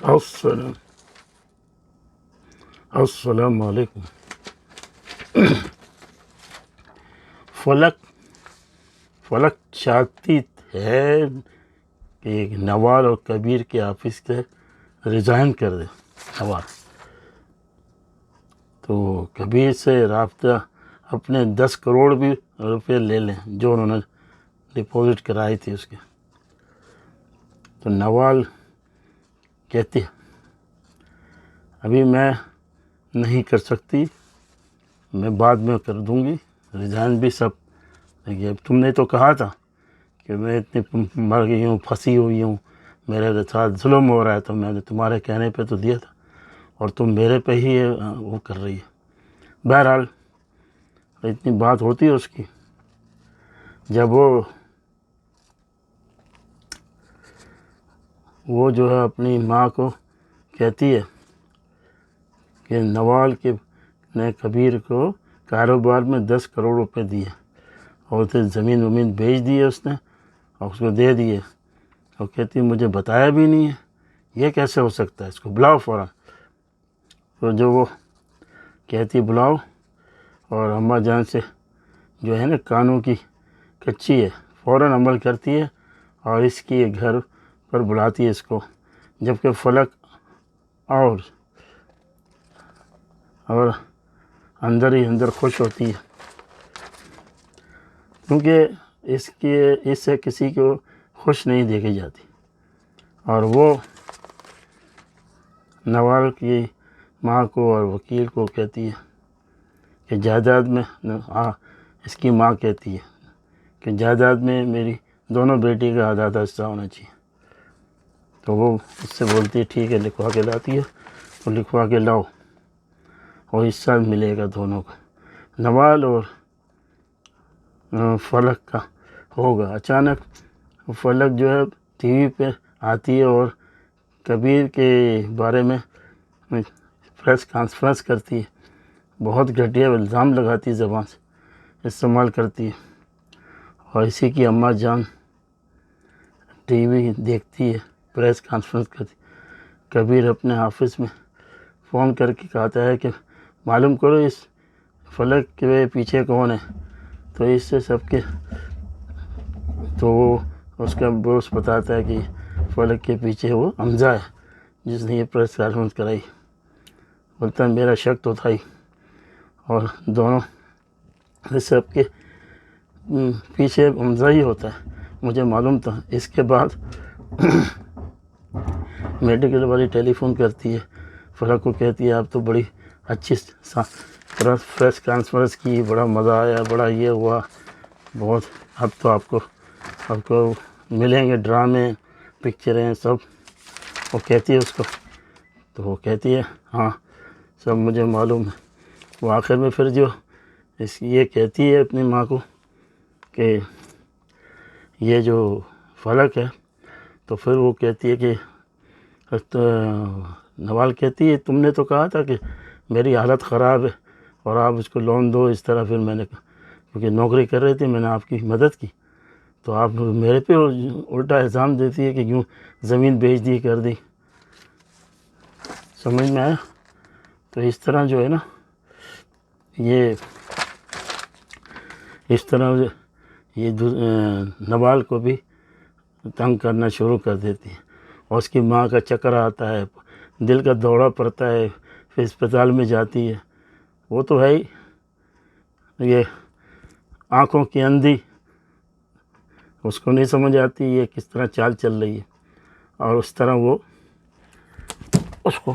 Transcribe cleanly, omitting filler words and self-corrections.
السلام السلام علیکم۔ فلک چاہتی ہے کہ نوال اور کبیر کے آفس سے ریزائن کر دے نوال، تو کبیر سے رابطہ اپنے 10 کروڑ بھی روپے لے لیں جو انہوں نے ڈپازٹ کرائی تھی اس کے۔ تو نوال کہتی ہے ابھی میں نہیں کر سکتی، میں بعد میں کر دوں گی ریزائن بھی سب۔ دیکھیے تم نے تو کہا تھا کہ میں اتنی مر گئی ہوں، پھنسی ہوئی ہوں، میرے ساتھ ظلم ہو رہا ہے، تو میں نے تمہارے کہنے پہ تو دیا تھا، اور تم میرے پہ ہی وہ کر رہی ہے۔ بہرحال اتنی بات ہوتی ہے اس کی، جب وہ جو ہے اپنی ماں کو کہتی ہے کہ نوال نے کبیر کو کاروبار میں 10 کروڑ روپے دیے اور اسے زمین بیچ دی ہے اس نے اور اس کو دے دیے، اور کہتی ہے مجھے بتایا بھی نہیں ہے، یہ کیسے ہو سکتا ہے، اس کو بلاؤ فوراً۔ تو جو وہ کہتی بلاؤ، اور اماں جان سے جو ہے نا قانون کی کچی ہے، فوراً عمل کرتی ہے اور اس کی گھر پر بلاتی ہے اس کو، جبکہ فلک اور اندر ہی اندر خوش ہوتی ہے، کیونکہ اس سے کسی کو خوش نہیں دیکھی جاتی۔ اور وہ نوال کی ماں کو اور وکیل کو کہتی ہے کہ جائیداد میں اس کی ماں کہتی ہے کہ جائیداد میں میری دونوں بیٹی کا آدھا حصہ ہونا چاہیے۔ تو وہ اس سے بولتی ہے ٹھیک ہے، لکھوا کے لاتی ہے، وہ لکھوا کے لاؤ اور حصہ ملے گا دونوں کو، نوال اور فلک کا ہوگا۔ اچانک فلک جو ہے ٹی وی پہ آتی ہے اور کبیر کے بارے میں پریس کانفرنس کرتی ہے، بہت گھٹیا الزام لگاتی ہے، زبان سے استعمال کرتی ہے، اور اسی کی اماں جان ٹی وی دیکھتی ہے، پریس کانفرنس کرتی۔ کبیر اپنے آفس میں فون کر کے کہتا ہے کہ معلوم کرو اس فلک کے پیچھے کون ہے، تو اس سے سب کے تو وہ اس کا باس بتاتا ہے کہ فلک کے پیچھے وہ حمزہ ہے جس نے یہ پریس کانفرنس کرائی۔ بولتا ہے میرا شک تو تھا ہی، اور دونوں سب کے پیچھے حمزہ ہی ہوتا ہے، مجھے معلوم تھا۔ اس کے بعد میڈیکل والی ٹیلی فون کرتی ہے، فلک کو کہتی ہے آپ تو بڑی اچھی پریس کانفرنس کی، بڑا مزہ آیا، بڑا یہ ہوا بہت، اب تو آپ کو ملیں گے ڈرامے، پکچریں سب۔ وہ کہتی ہے اس کو، تو وہ کہتی ہے ہاں سب مجھے معلوم ہے۔ وہ آخر میں پھر جو یہ کہتی ہے اپنی ماں کو کہ یہ جو فلک ہے، تو پھر وہ کہتی ہے کہ نوال کہتی ہے تم نے تو کہا تھا کہ میری حالت خراب ہے اور آپ اس کو لون دو، اس طرح پھر میں نے کیونکہ نوکری کر رہی تھی، میں نے آپ کی مدد کی، تو آپ میرے پہ الٹا الزام دیتی ہے کہ کیوں زمین بیچ دی کر دی۔ سمجھ میں آیا؟ تو اس طرح جو ہے نا، یہ اس طرح یہ نوال کو بھی تنگ کرنا شروع کر دیتی ہے، اور اس کی ماں کا چکر آتا ہے، دل کا دورہ پڑتا ہے، پھر اسپتال میں جاتی ہے۔ وہ تو ہے ہی یہ آنکھوں کی اندھی، اس کو نہیں سمجھ آتی یہ کس طرح چال چل رہی ہے، اور اس طرح وہ اس کو